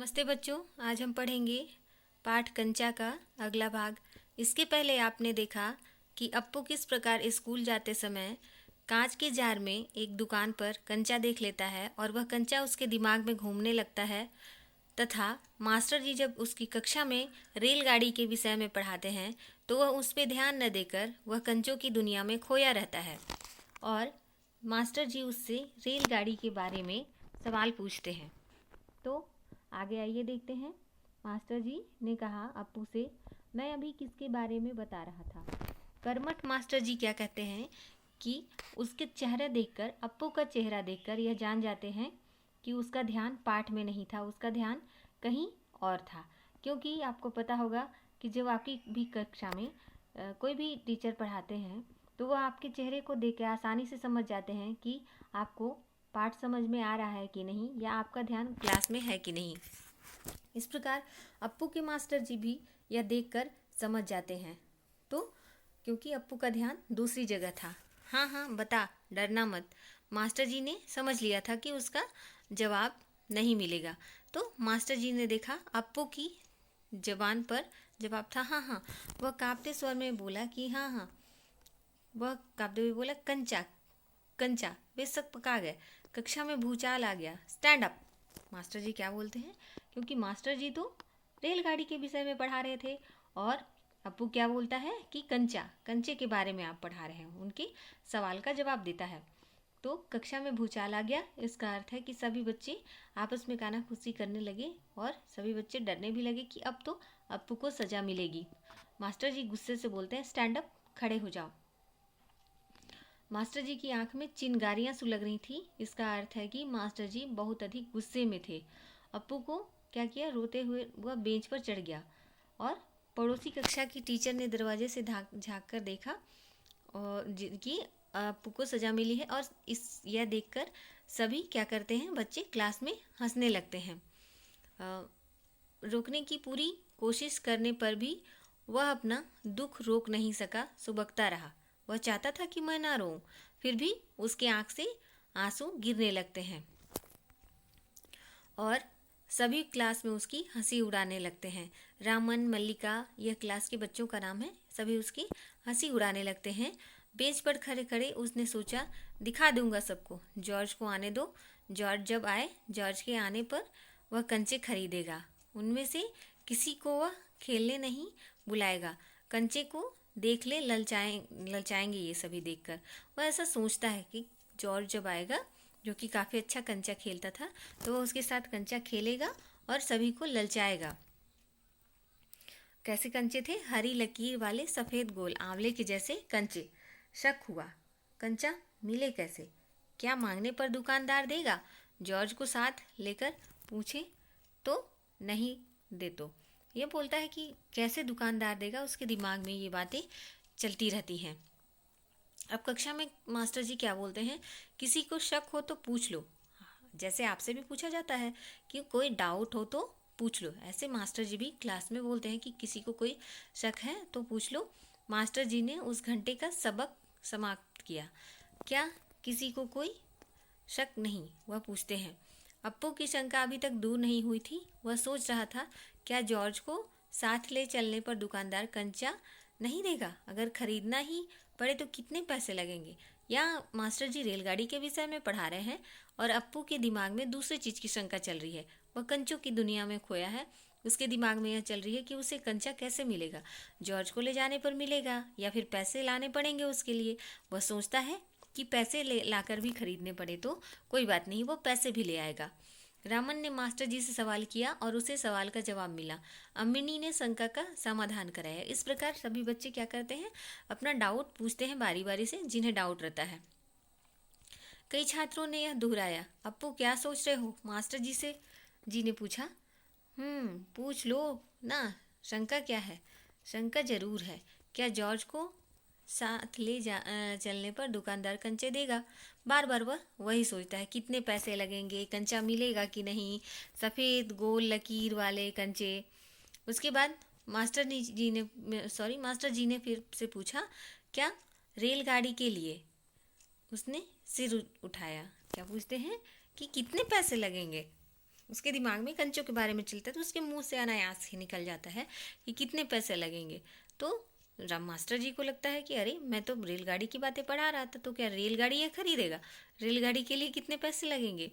नमस्ते बच्चों, आज हम पढ़ेंगे पाठ कंचा का अगला भाग। इसके पहले आपने देखा कि अप्पू किस प्रकार स्कूल जाते समय कांच के जार में एक दुकान पर कंचा देख लेता है और वह कंचा उसके दिमाग में घूमने लगता है तथा मास्टर जी जब उसकी कक्षा में रेलगाड़ी के विषय में पढ़ाते हैं तो वह उस पर ध्यान न देकर वह कंचों की दुनिया में खोया रहता है और मास्टर जी उससे रेलगाड़ी के बारे में सवाल पूछते हैं। तो आगे आइए देखते हैं। मास्टर जी ने कहा अप्पू से, मैं अभी किसके बारे में बता रहा था। कर्मठ मास्टर जी क्या कहते हैं कि उसके चेहरा देखकर, अप्पू का चेहरा देखकर यह जान जाते हैं कि उसका ध्यान पाठ में नहीं था, उसका ध्यान कहीं और था। क्योंकि आपको पता होगा कि जब आपकी भी कक्षा में कोई भी टीचर पढ़ाते हैं तो वह आपके चेहरे को देख के आसानी से समझ जाते हैं कि आपको पाठ समझ में आ रहा है कि नहीं, या आपका ध्यान क्लास में है कि नहीं। इस प्रकार अप्पू के मास्टर जी भी यह देखकर समझ जाते हैं। तो क्योंकि अप्पू का ध्यान दूसरी जगह था। हाँ हाँ बता, डरना मत। मास्टर जी ने समझ लिया था कि उसका जवाब नहीं मिलेगा। तो मास्टर जी ने देखा अप्पू की जबान पर जवाब था हाँ हाँ। वह कांपते स्वर में बोला कि हाँ हाँ। वह कांपते हुए बोला, कंचा कंचा वे सब पका गए, कक्षा में भूचाल आ गया, स्टैंड अप। मास्टर जी क्या बोलते हैं, क्योंकि मास्टर जी तो रेलगाड़ी के विषय में पढ़ा रहे थे और अप्पू क्या बोलता है कि कंचे के बारे में आप पढ़ा रहे हैं, उनके सवाल का जवाब देता है। तो कक्षा में भूचाल आ गया, इसका अर्थ है कि सभी बच्चे आपस में कानाफूसी करने लगे और सभी बच्चे डरने भी लगे कि अब तो अप्पू को सजा मिलेगी। मास्टर जी गुस्से से बोलते हैं, स्टैंड अप, खड़े हो जाओ। मास्टर जी की आंख में चिंगारियां सुलग रही थी। इसका अर्थ है कि मास्टर जी बहुत अधिक गुस्से में थे। अप्पू को क्या किया, रोते हुए वह बेंच पर चढ़ गया और पड़ोसी कक्षा की टीचर ने दरवाजे से झांक कर देखा और कि अप्पू को सजा मिली है। और यह देखकर सभी क्या करते हैं, बच्चे क्लास में हंसने लगते हैं। रोकने की पूरी कोशिश करने पर भी वह अपना दुख रोक नहीं सका, सुबकता रहा। वह चाहता था कि मैं ना रोऊं, फिर भी उसके आंख से आंसू गिरने लगते हैं और सभी क्लास में उसकी हंसी उड़ाने लगते हैं। रामन, मल्लिका, यह क्लास के बच्चों का नाम है, सभी उसकी हंसी उड़ाने लगते हैं। बेंच पर खड़े खड़े उसने सोचा, दिखा दूंगा सबको, जॉर्ज को आने दो। जॉर्ज जब आए, जॉर्ज के आने पर वह कंचे खरीदेगा, उनमें से किसी को वह खेलने नहीं बुलाएगा। कंचे को देख ले ललचाएंगे ये सभी देखकर। वह ऐसा सोचता है कि जॉर्ज जब आएगा, जो कि काफ़ी अच्छा कंचा खेलता था, तो वह उसके साथ कंचा खेलेगा और सभी को ललचाएगा। कैसे कंचे थे, हरी लकीर वाले सफ़ेद गोल आंवले के जैसे कंचे। शक हुआ, कंचा मिले कैसे, क्या मांगने पर दुकानदार देगा। जॉर्ज को साथ लेकर पूछे तो नहीं दे, तो ये बोलता है कि कैसे दुकानदार देगा, उसके दिमाग में ये बातें चलती रहती हैं। अब कक्षा में मास्टर जी क्या बोलते हैं, किसी को शक हो तो पूछ लो। जैसे आपसे भी पूछा जाता है कि कोई डाउट हो तो पूछ लो, ऐसे मास्टर जी भी क्लास में बोलते हैं कि किसी को कोई शक है तो पूछ लो। मास्टर जी ने उस घंटे का सबक समाप्त किया। क्या किसी को कोई शक नहीं, वह पूछते हैं। अप्पू की शंका अभी तक दूर नहीं हुई थी। वह सोच रहा था, क्या जॉर्ज को साथ ले चलने पर दुकानदार कंचा नहीं देगा, अगर खरीदना ही पड़े तो कितने पैसे लगेंगे। या मास्टर जी रेलगाड़ी के विषय में पढ़ा रहे हैं और अप्पू के दिमाग में दूसरी चीज़ की शंका चल रही है, वह कंचों की दुनिया में खोया है। उसके दिमाग में यह चल रही है कि उसे कंचा कैसे मिलेगा, जॉर्ज को ले जाने पर मिलेगा या फिर पैसे लाने पड़ेंगे उसके लिए। वह सोचता है कि पैसे लाकर भी खरीदने पड़े तो कोई बात नहीं, वो पैसे भी ले आएगा। रामन ने मास्टर जी से सवाल किया और उसे सवाल का जवाब मिला। अम्मिनी ने शंका का समाधान कराया। इस प्रकार सभी बच्चे क्या करते हैं, अपना डाउट पूछते हैं बारी बारी से, जिन्हें डाउट रहता है। कई छात्रों ने यह दोहराया, अप्पू क्या सोच रहे हो, मास्टर जी ने पूछा। पूछ लो ना, शंका क्या है। शंका जरूर है, क्या जॉर्ज को साथ ले चलने पर दुकानदार कंचे देगा। बार बार वह वही सोचता है, कितने पैसे लगेंगे, कंचा मिलेगा कि नहीं, सफ़ेद गोल लकीर वाले कंचे। उसके बाद मास्टर जी ने फिर से पूछा, क्या रेलगाड़ी के लिए। उसने सिर उठाया। क्या पूछते हैं कि कितने पैसे लगेंगे। उसके दिमाग में कंचों के बारे में चलता है, तो उसके मुंह से अनायास ही निकल जाता है कि कितने पैसे लगेंगे। तो राम मास्टर जी को लगता है कि अरे मैं तो रेलगाड़ी की बातें पढ़ा रहा था, तो क्या रेलगाड़ी ये खरीदेगा? रेलगाड़ी के लिए कितने पैसे लगेंगे?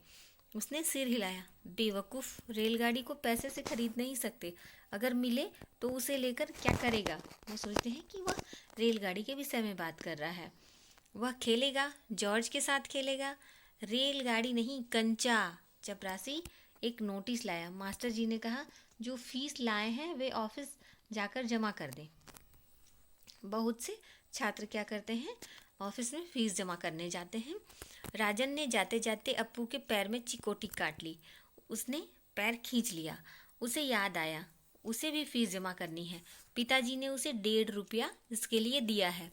उसने सिर हिलाया। बेवकूफ़, रेलगाड़ी को पैसे से खरीद नहीं सकते, अगर मिले तो उसे लेकर क्या करेगा? वो सोचते हैं कि वह रेलगाड़ी के विषय में बात कर रहा है। वह खेलेगा, जॉर्ज के साथ खेलेगा। रेलगाड़ी नहीं, कंचा। चपरासी एक नोटिस लाया। मास्टर जी ने कहा, जो फीस लाए हैं वे ऑफिस जाकर जमा कर दें। बहुत से छात्र क्या करते हैं, ऑफिस में फीस जमा करने जाते हैं। राजन ने जाते जाते अप्पू के पैर में चिकोटी काट ली। उसने पैर खींच लिया। उसे याद आया, उसे भी फीस जमा करनी है। पिताजी ने उसे 1.5 रुपया इसके लिए दिया है।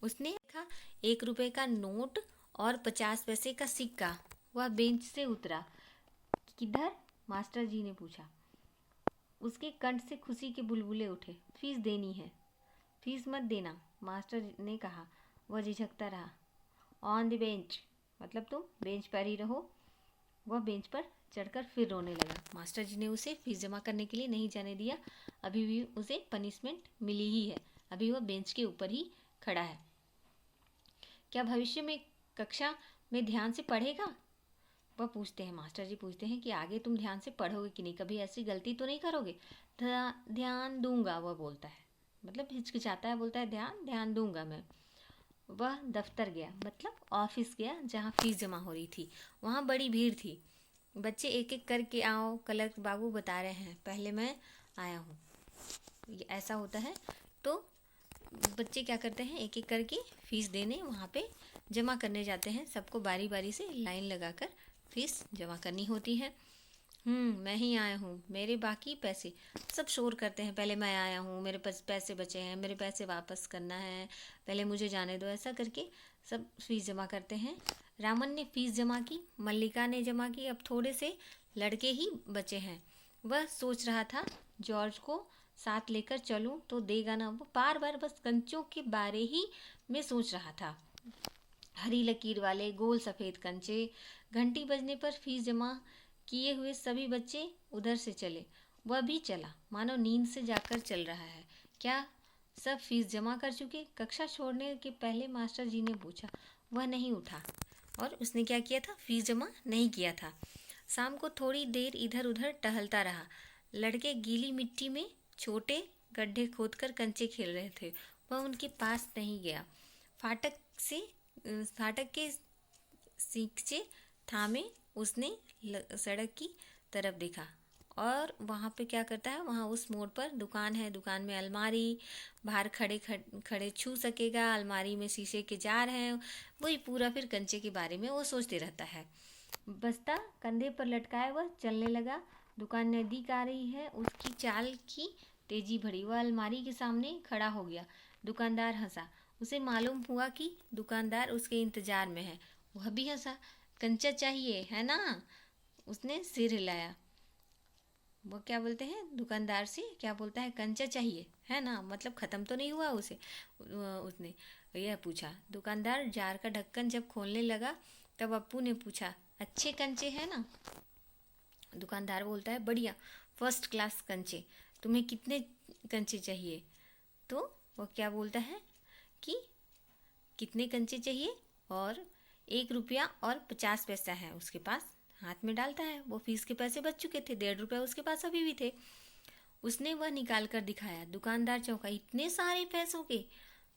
उसने देखा 1 रुपये का नोट और 50 पैसे का सिक्का। वह बेंच से उतरा। किधर? मास्टर जी ने पूछा। उसके कंठ से खुशी के बुलबुले उठे। फीस देनी है। फीस मत देना, मास्टर ने कहा। वह झिझकता रहा। ऑन द बेंच, मतलब तुम बेंच पर ही रहो। वह बेंच पर चढ़कर फिर रोने लगा। मास्टर जी ने उसे फीस जमा करने के लिए नहीं जाने दिया। अभी भी उसे पनिशमेंट मिली ही है। अभी वह बेंच के ऊपर ही खड़ा है। क्या भविष्य में कक्षा में ध्यान से पढ़ेगा? वह पूछते हैं, मास्टर जी पूछते हैं कि आगे तुम ध्यान से पढ़ोगे कि नहीं, कभी ऐसी गलती तो नहीं करोगे? ध्यान दूंगा, वह बोलता है, मतलब हिचकिचाता है, बोलता है ध्यान ध्यान दूंगा मैं। वह दफ्तर गया, मतलब ऑफिस गया, जहाँ फीस जमा हो रही थी। वहाँ बड़ी भीड़ थी। बच्चे एक एक करके आओ, क्लर्क बाबू बता रहे हैं, पहले मैं आया हूँ। ऐसा होता है। तो बच्चे क्या करते हैं, एक एक करके फीस देने वहाँ पे जमा करने जाते हैं। सबको बारी बारी से लाइन लगाकर फीस जमा करनी होती है। मैं ही आया हूँ, मेरे बाकी पैसे। सब शोर करते हैं, पहले मैं आया हूँ, मेरे पास पैसे बचे हैं, मेरे पैसे वापस करना है, पहले मुझे जाने दो। ऐसा करके सब फीस जमा करते हैं। रामन ने फीस जमा की, मल्लिका ने जमा की। अब थोड़े से लड़के ही बचे हैं। वह सोच रहा था जॉर्ज को साथ लेकर चलूं तो देगा ना। वो बार बार बस कंचों के बारे ही में सोच रहा था। हरी लकीर वाले गोल सफ़ेद कंचे। घंटी बजने पर फीस जमा किए हुए सभी बच्चे उधर से चले। वह भी चला, मानो नींद से जाकर चल रहा है। क्या सब फीस जमा कर चुके? कक्षा छोड़ने के पहले मास्टर जी ने पूछा। वह नहीं उठा। और उसने क्या किया था? फीस जमा नहीं किया था। शाम को थोड़ी देर इधर उधर टहलता रहा। लड़के गीली मिट्टी में छोटे गड्ढे खोदकर कंचे खेल रहे थे। वह उनके पास नहीं गया। फाटक के सींचे थामे उसने सड़क की तरफ देखा। और वहाँ पे क्या करता है, वहाँ उस मोड़ पर दुकान है। दुकान में अलमारी, बाहर खड़े खड़े छू सकेगा। अलमारी में शीशे के जार हैं। वही पूरा फिर कंचे के बारे में वो सोचते रहता है। बस्ता कंधे पर लटकाए वह चलने लगा। दुकान नज़दीक आ रही है। उसकी चाल की तेजी बढ़ी। वह अलमारी के सामने खड़ा हो गया। दुकानदार हंसा। उसे मालूम हुआ कि दुकानदार उसके इंतजार में है। वह भी हंसा। कंचा चाहिए है ना? उसने सिर हिलाया। वो क्या बोलते हैं, दुकानदार से क्या बोलता है, कंचा चाहिए है ना, मतलब ख़त्म तो नहीं हुआ उसे। उसने यह पूछा। दुकानदार जार का ढक्कन जब खोलने लगा तब अप्पू ने पूछा, अच्छे कंचे हैं ना? दुकानदार बोलता है, बढ़िया, फर्स्ट क्लास कंचे। तुम्हें कितने कंचे चाहिए? तो वो क्या बोलता है कि कितने कंचे चाहिए, और 1 रुपया और 50 पैसा है उसके पास। हाथ में डालता है। वो फीस के पैसे बच चुके थे, 1.5 रुपये उसके पास अभी भी थे। उसने वह निकाल कर दिखाया। दुकानदार चौंका। इतने सारे पैसों के?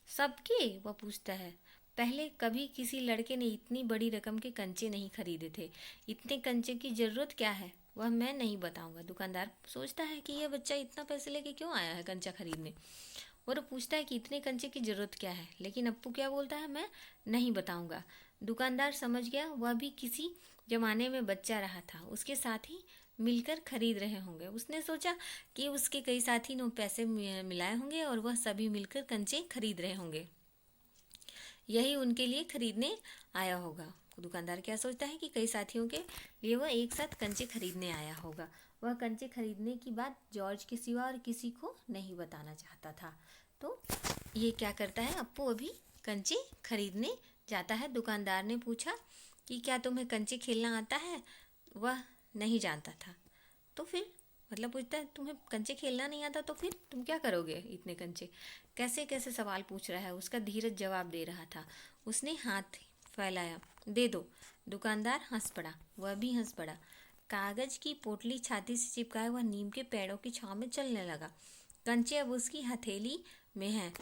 सबके? वह पूछता है। पहले कभी किसी लड़के ने इतनी बड़ी रकम के कंचे नहीं खरीदे थे। इतने कंचे की ज़रूरत क्या है, वह मैं नहीं बताऊंगा। दुकानदार सोचता है कि यह बच्चा इतना पैसे लेके क्यों आया है कंचा खरीदने। और पूछता है कि इतने कंचे की ज़रूरत क्या है, लेकिन अप्पू क्या बोलता है, मैं नहीं बताऊंगा। दुकानदार समझ गया वह भी किसी ज़माने में बच्चा रहा था। उसके साथी मिलकर खरीद रहे होंगे। उसने सोचा कि उसके कई साथी ने पैसे मिलाए होंगे और वह सभी मिलकर कंचे खरीद रहे होंगे। यही उनके लिए खरीदने आया होगा। दुकानदार क्या सोचता है कि कई साथियों के लिए वह एक साथ कंचे खरीदने आया होगा। वह कंचे खरीदने की बात जॉर्ज के सिवा और किसी को नहीं बताना चाहता था। तो ये क्या करता है, अप्पू अभी कंचे खरीदने जाता है। दुकानदार ने पूछा कि क्या तुम्हें कंचे खेलना आता है? वह नहीं जानता था। तो फिर मतलब पूछता है तुम्हें कंचे खेलना नहीं आता तो फिर तुम क्या करोगे इतने कंचे। कैसे कैसे सवाल पूछ रहा है, उसका धीरज जवाब दे रहा था। उसने हाथ फैलाया, दे दो। दुकानदार हंस पड़ा, वह भी हंस पड़ा। कागज की पोटली छाती से चिपकाए वह नीम के पेड़ों की छांव में चलने लगा। कंचे अब उसकी हथेली में हैं,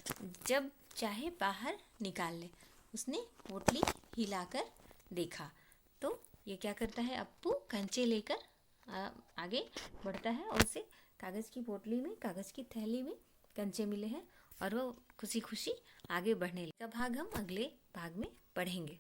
जब चाहे बाहर निकाल ले। उसने पोटली हिलाकर देखा तो ये क्या करता है, अप्पू कंचे लेकर आगे बढ़ता है और उसे कागज़ की पोटली में, कागज़ की थैली में कंचे मिले हैं और वो खुशी खुशी आगे बढ़ने लगा। भाग हम अगले भाग में पढ़ेंगे।